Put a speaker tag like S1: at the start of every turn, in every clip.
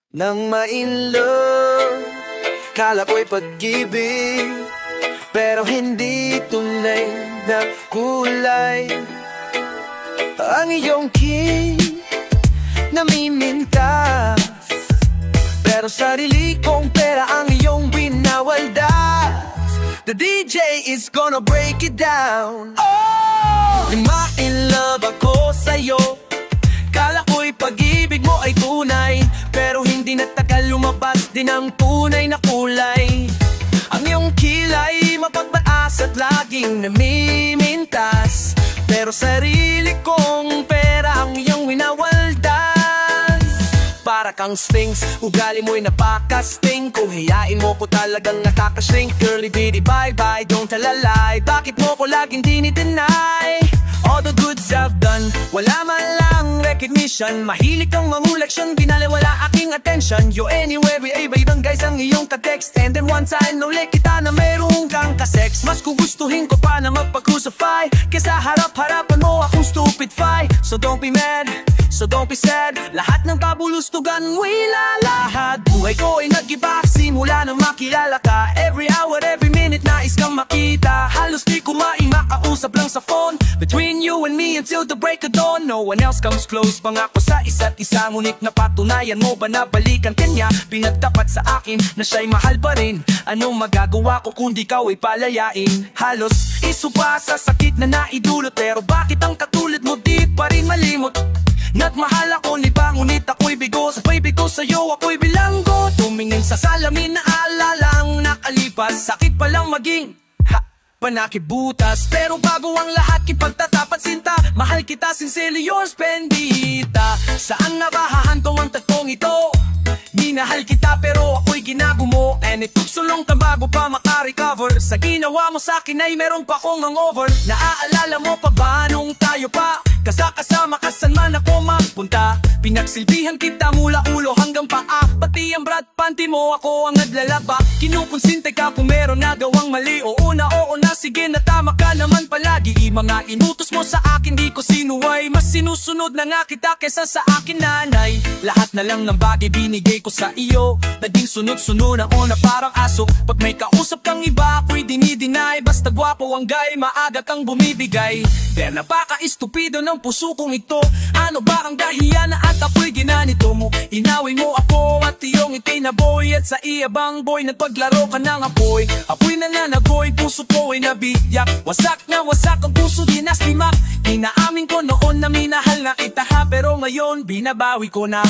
S1: Nang ma-in-love, kala ko'y pag-ibig, pero hindi tunay na kulay. Ang iyong kiss, namimintas, pero sarili kong pera ang iyong binawaldas. The DJ is gonna break it down. Oh! Ma-in-love ako sa'yo, kala ko'y pag-ibig mo ay tunay, pero hindi natagal lumabas din ang tunay na kulay. Ang iyong kilay mapagmataas at laging namimintas, pero sarili kong pera ang iyong winawaldas. Para kang Sphinx, ugali mo'y napakasting. Kung hiyain mo ko talagang nakakashrink. Girly bitty bye bye, don't tell a lie. Bakit mo ko laging dinideny? All the goods I've done, wala man lang recognition. Mahilig kang manguleksyon, binaliwala aking attention. You anywhere, iba-ibang guys ang iyong ka-text. And then one time, nuli kita na mayroong kang ka-sex. Mas gugustuhin ko pa na magpag-crucify kesa harap-harapan mo akong stupid fight. So don't be mad, so don't be sad. Lahat ng pabulustugan mo'y lalahad. Buhay ko ay nag-iba simula nang makilala ka. Every hour, every minute nais kang makita. Halos di ko makausap lang sa phone. Between you and me until the break of dawn. No one else comes close. Pangako sa isa't isa, ngunit napatunayan mo ba na balikan kanya? Pinagtapat sa akin na siya'y mahal pa rin. Anong magagawa ko kung di ka ay palayain? Halos isupa sa sakit na naidulot, pero bakit ang katulad mo di pa rin malimot? Nagmahal ako ni ba, ngunit ako'y bigo. Sa pag-ibig ko sa'yo ako'y bilanggo. Tumingin sa salamin na alala ang nakalipas. Sakit palang maging panakibutas, pero bago ang lahat kipagtatapat sinta. Mahal kita, sincerely yours, bendita. Saan na ba hahantong ang tagpong ito? Minahal kita pero ako'y ginagumo. And it took so long ka bago pa makarecover. Sa ginawa mo sa'kin ay meron pa kong hangover. Naaalala mo pa ba nung tayo pa kasama ka saan man ako magpunta? Pinagsilbihan kita mula ulo hanggang paa. Pati ang brat panty mo ako ang naglalaba. Kinukonsinta ka kung meron nagawang mali. Oo na, sige na tama ka naman palagi. Mga inutos mo sa akin di ko sinuway. Mas sinusunod na nga kita kesa sa akin nanay. Lahat na lang ng bagay binigay ko sa iyo. Naging sunod-sunod ako na parang aso. Pag may kausap kang iba ako'y dinideny. Basta gwapo ang guy, maaga kang bumibigay. Pero napaka-estupido ng puso kong ito. Ano ba ang dahiyan na at ako'y ginanito mo? Inaway mo ako at iyong itinaboy. At sa iyabang boy nagpaglaro ka ng apoy. Apoy na nanagoy, puso ko ay nabiyak. Wasak na wasak ang puso, dinastimak. Inaamin ko noon na minahal na kita ha, pero ngayon binabawi ko na.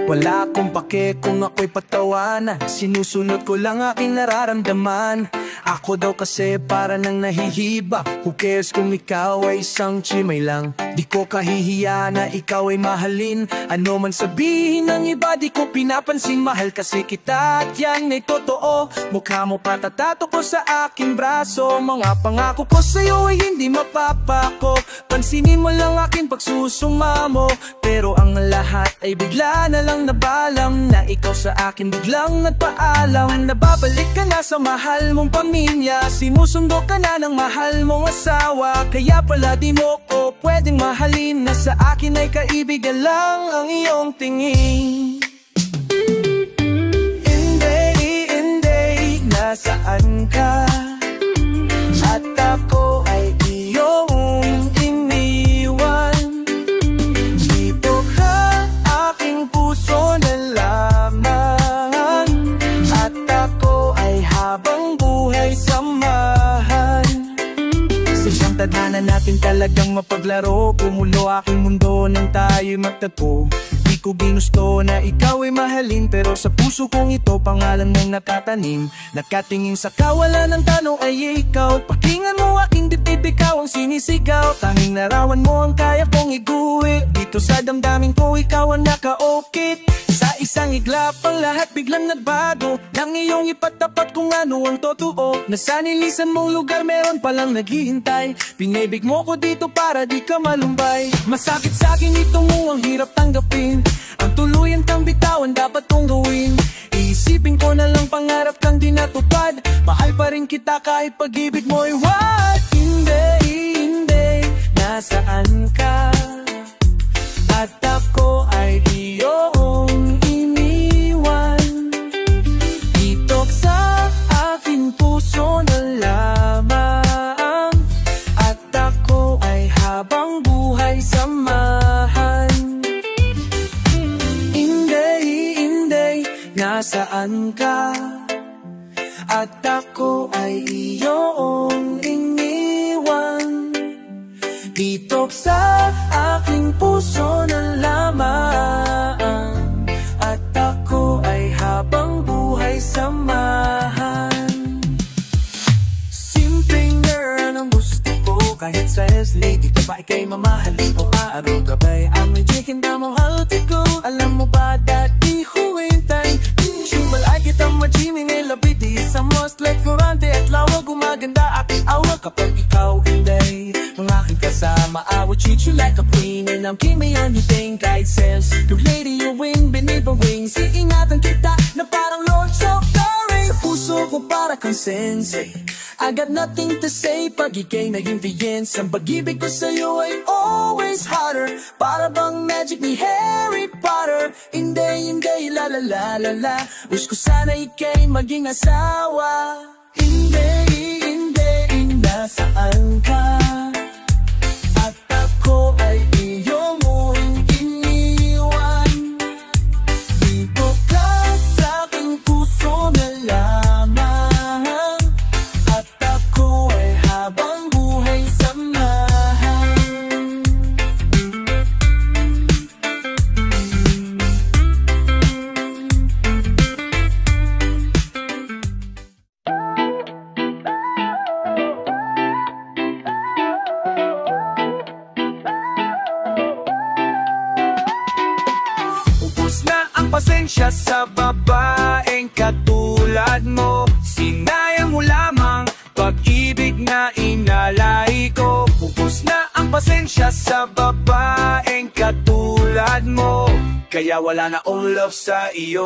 S2: Wala akong pake kung ako'y patawanan. Sinusunod ko lang aking nararamdaman. Ako daw kasi para nang nahihiba. Who cares kung ikaw ay isang chimay lang? Di ko kahihiya na ikaw ay mahalin. Ano man sabihin ng iba di ko pinapansin. Mahal kasi kita at yan ay totoo. Mukha mo patatato ko sa aking braso. Mga pangako ko sa'yo ay hindi mapapako. Pansinin mo lang aking pagsusumamo. Pero ang lahat ay bigla na lang nabalang. Na ikaw sa akin biglang nagpaalam. Nababalik ka na sa mahal mong pamilya. Sinusundo ka na ng mahal mong asawa. Kaya pala di mo ko pwedeng mahalin. Na sa akin ay kaibigan lang ang iyong tingin. Hindi, nasaan ka? At ako ay iyong iniwan. Dito ka aking puso na lamang. At ako ay habang buhay samahan. Sa siyang tadhana natin talagang mapaglaro. Kumulo aking mundo nang tayo'y magtagpo. Di ko ginusto na ikaw ay mahalin, pero sa puso kong ito pangalan mong nakatanim. Nakatingin sa kawalan ng tanong ay ikaw. Pakinggan mo aking dibdib, ikaw ang sumisigaw, tanging larawan mo ang kaya kong iguhit. Dito sa damdamin ko, ikaw ang nakaukit. Sa isang iglap ang lahat biglang nagbago, nang iyong ipatapat kung ano ang totoo. Nasa nilisan mong lugar meron palang naghihintay, pinibig mo ko dito para di ka malumbay. Masakit sa'kin ito mo, ang hirap tanggapin, ang tuluyan kang bitawan dapat kong gawin. Iisipin ko na lang pangarap kang di natupad, mahal pa rin kita kahit pag-ibig mo'y what? Hindi, nasaan ka? At ako ay iyong iniwan. Itok sa aking puso na lamang, at ako ay habang buhay samahan. Hindi, nasaan ka? At ako ay iyong iniwan. Itok sa aking puso na lamang, at ako ay habang buhay samahan. Simpleng girl ang gusto ko, kahit stress lady ka ba ika'y mamahalin ko. Araw gabay ang magic na mahal ko. Alam mo ba that di huwintay, Shumal ay kitang majiming ilabidi sa most like Ferrante at lawa gumaganda aking awa. Kapag ikaw hindi ang aking kasama, I will treat you like a queen, and I'm king beyond you think I'd sense. Good lady you win beneath my wings, iingatan kita na parang Lord of the Rings. Puso ko para kang sensei, I got nothing to say pag ika'y naging fiance. Ang pag-ibig ko sa'yo ay always hotter, para bang magic ni Harry Potter. Hindi, la la la la la, wish ko sana ika'y maging asawa. Hindi, nasaan ka? At ako ay iyong iniwan. Dito ka sa aking puso na lamang, at ako ay habang buhay samahan. Pasensya sa babaeng katulad mo, sinayang mo lamang pag-ibig na inalay ko. Ubus na ang pasensya sa babaeng katulad mo, kaya wala na akong love sa iyo.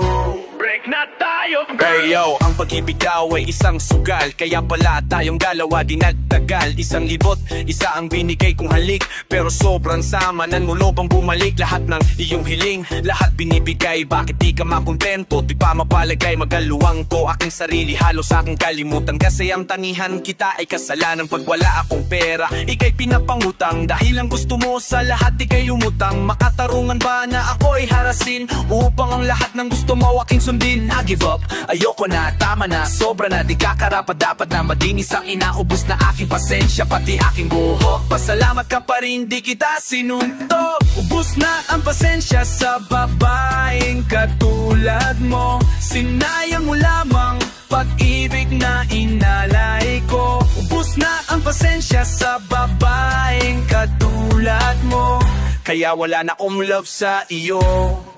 S2: Break na tayo, girl! Hey yo, ang pag-ibig daw ay isang sugal, kaya pala tayong dalawa di nagtagal. 1,000, isa ang binigay kong halik, pero sobrang sama nan mo lobang bumalik. Lahat ng iyong hiling, lahat binibigay, bakit di ka makontento? Di pa mapalagay, magaluwang ko aking sarili, halos aking kalimutan. Kasi ang tanihan kita ay kasalanan pag wala akong pera, ika'y pinapangutang. Dahil ang gusto mo sa lahat ika'y lumutang. Makatarungan ba na ako'y harasin upang ang lahat ng gusto mo aking sundin? I give up, ayoko na, tama na, sobra na, di kakarapat. Dapat na madinis ang inaubos na aking pasensya, pati aking buhok. Pasalamat ka pa rin, di kita sinuntok. Ubus na ang pasensya sa babaeng katulad mo, sinayang mo lamang pag-ibig na inalay ko. Ubus na ang pasensya sa babaeng katulad mo, kaya wala na akong love sa iyo.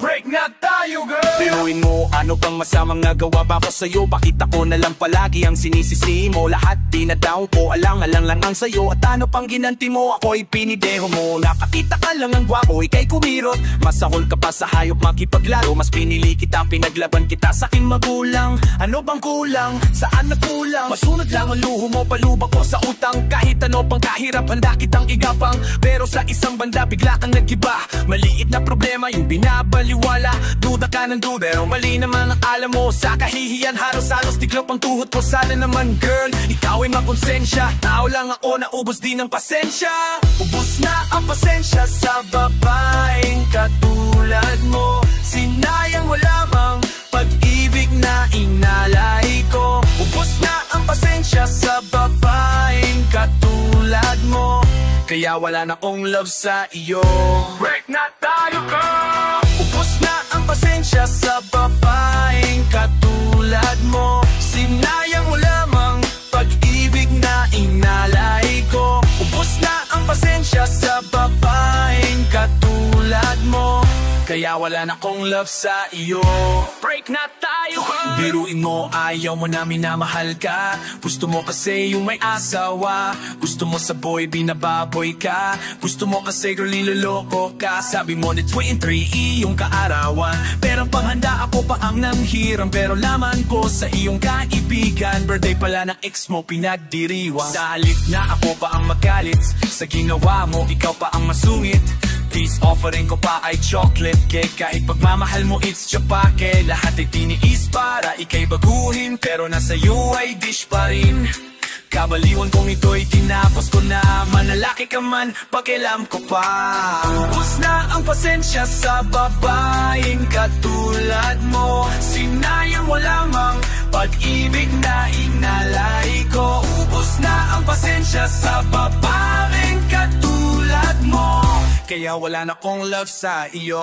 S2: Break na tayo, girl! Biruin mo, ano pang masamang nagawa ba ko sa'yo? Bakit ako na lang palagi ang sinisisi mo? Lahat dinadown ko, alang-alang lang ang sa'yo. At ano pang ginanti mo? Ako'y pinideho mo. Nakakita ka lang ng gwapo, ika'y kumirot. Masahol ka pa sa hayop makipaglaro. Mas pinili kita, pinaglaban kita sa aking magulang. Ano bang kulang? Saan nagkulang? Masunod lang ang luho mo, palubak ko sa utang. Kahit ano pang kahirap, handa kitang igapang. Pero sa isang banda, bigla kang nag-iba. Maliit na problema yung binabaliwala. Duda ka ng duda, pero mali naman ang alam mo. Sa kahihiyan, halos-halos tiklop ang tuhod ko. Sana naman girl, ikaw ay makonsensya. Tao lang ako, naubos din ang pasensya. Ubus na ang pasensya sa babaeng katulad mo, sinayang mo lamang pag-ibig na inalay ko. Ubus na ang pasensya sa babaeng katulad mo, kaya wala na akong love sa iyo. Break na tayo, girl! Ubus na ang pasensya sa babaeng katulad mo, sinayang mo lamang pag-ibig na inalay ko. Ubus na kaya wala na akong love sa iyo. Break na tayo. Biruin mo, ayaw mo na minamahal ka. Gusto mo kasi yung may asawa. Gusto mo sa boy, binababoy ka. Gusto mo kasi girl, niloloko ka. Sabi mo na 23 iyong kaarawan, pero panghanda ako pa ang nanghiram. Pero laman ko sa iyong kaibigan, birthday pala ng ex mo pinagdiriwang. Sa halip na ako pa ang magalit sa ginawa mo, ikaw pa ang masungit. Please, offering ko pa ay chocolate cake. Kahit pagmamahal mo it's chapake. Lahat ay tiniis para ikay baguhin, pero nasa iyo ay dish pa rin. Kabaliwan kong ito'y tinapos ko na. Manalaki ka man, pakialam ko pa. Ubus na ang pasensya sa babaeng katulad mo. Sinayang mo lamang pag-ibig na inalay ko. Ubus na ang pasensya sa babaeng katulad mo, kaya wala na akong love sa iyo.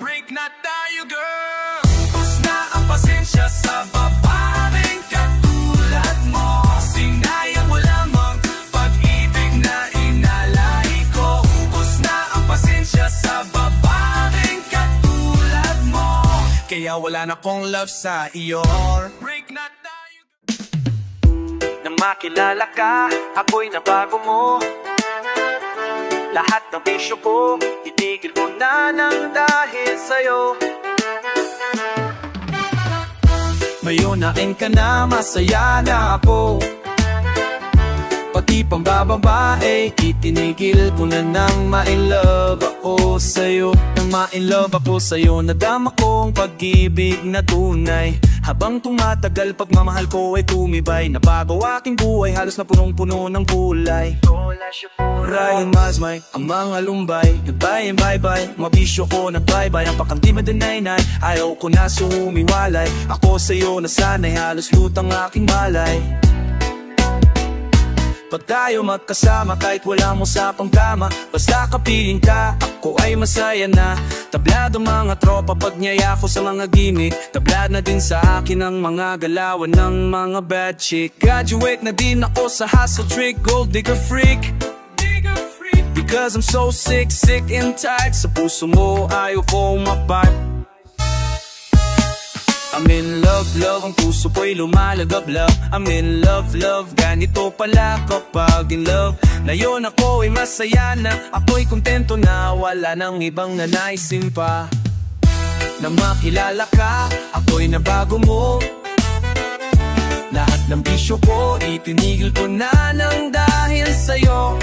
S2: Break na tayo, girl. Ubus na ang pasensya sa babaeng katulad mo. Sinayang mo lamang pag-ibig na inalay ko. Ubus na ang pasensya sa babaeng katulad mo, kaya wala na akong love sa iyo. Break na tayo. Nang makilala ka, ako'y nabago mo. Lahat ng bisyo ko, itigil ko na ng dahil sa'yo. Mayunain ka na, masaya na ako. Pati pang babae, itinigil ko na nang ma-in-love ako sa'yo. Nang ma-in-love ako sa'yo, nadama kong pag-ibig na tunay. Habang tumatagal, pagmamahal ko ay tumibay. Nabago aking buhay, halos na punong-puno ng kulay. Ryan Masmay, ang mga lumbay. Goodbye and bye-bye, mabisyo ko nag-bye-bye. Ang pakamdi madanaynay, ayaw ko na sumiwalay. Ako sa'yo nasanay, halos lutang aking malay. Pag tayo magkasama, kahit wala mo sa pangkama, basta kapiling ka, ako ay masaya na. Tablado mga tropa pag niyaya ko sa mga gimmick. Tablad na din sa akin ang mga galawan ng mga bad chick. Graduate na din ako sa hustle trick, gold digger freak. Because I'm so sick, sick and tired. Sa puso mo ayaw ko mapart. I'm in love, love, ang puso ko'y lumalagablab. I'm in love, love, ganito pala kapag in love. Ngayon ako ay masaya na, ako'y kontento na, wala nang ibang nanaisin pa. Nang makilala ka, ako'y nabago mo. Lahat ng bisyo ko, itinigil ko na nang dahil sa'yo.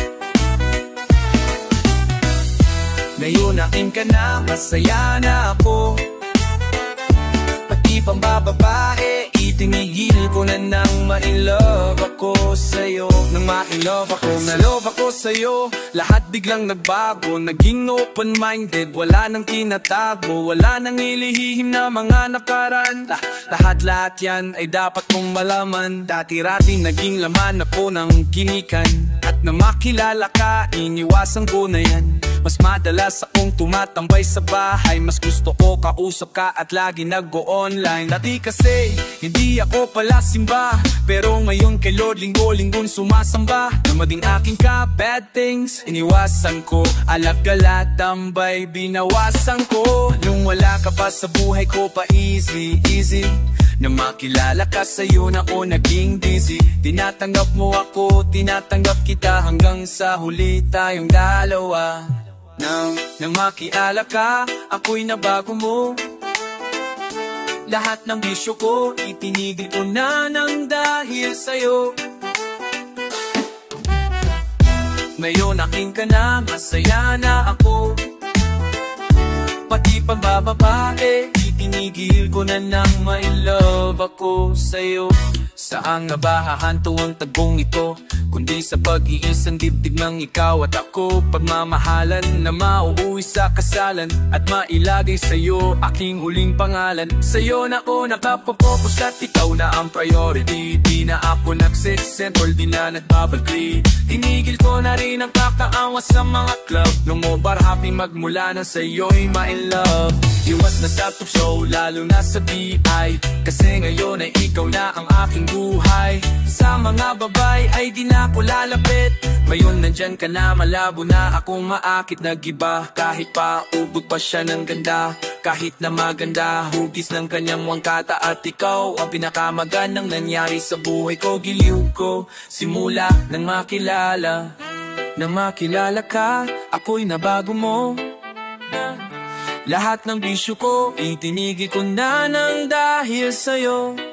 S2: Ngayon akin ka na, masaya na ako. Pang babae, itinigil ko na nang ma-in-love ako sa'yo. Nang ma-in-love ako, na-love ako sa'yo. Lahat biglang nagbago, naging open-minded. Wala nang tinatago, wala nang ilihihim na mga nakaraan. Lahat yan ay dapat mong malaman. Dati-rati naging laman ako ng ginikan. At na makilala ka, iniwasan ko na yan. Mas madalas akong tumatambay sa bahay. Mas gusto ko kausap ka at lagi nag-o-online. Dati kasi hindi ako pala simba, pero ngayon kay Lord linggo-linggon sumasamba. Namading aking ka bad things, iniwasan ko. Alak-gala, tambay, binawasan ko. Nung wala ka pa sa buhay ko pa easy, easy. Nang makilala ka sa'yo na ako naging dizzy. Tinatanggap mo ako, tinatanggap kita, hanggang sa huli tayong dalawa. Nang makilala ka, ako'y nabago mo. Lahat ng bisyo ko, itinigil ko na nang dahil sa'yo. Ngayon aking ka na, masaya na ako. Pati pang babae, itinigil ko na nang ma-in-love ako sa'yo. Saan nga ba hahanto ang tagong ito, kundi sa pag-iisang dibdib ng ikaw at ako. Pagmamahalan na mauuwi sa kasalan, at mailagay sa'yo aking huling pangalan. Sa'yo na ako nakapopokus at ikaw na ang priority. Di na ako nagsisimple, di na nagbabagli. Tinigil ko na rin ang kakaawa sa mga club. Nung over happy magmula na sa'yo'y ma-in-love. Iwas na sa top show, lalo na sa BI, kasi ngayon ay ikaw na ang aking buhay. buhay. Sa mga babay ay di na ko lalapit. Ngayon nandyan ka na, malabo na akong maakit. Nag-iba kahit pa ubod pa siya ng ganda. Kahit na maganda, hugis ng kanyang wangkata. At ikaw ang pinakamagandang nangyari sa buhay ko. Giliw ko simula nang makilala. Nang makilala ka, ako'y nabago mo. Lahat ng bisyo ko, itinigil ko na nang dahil sa'yo.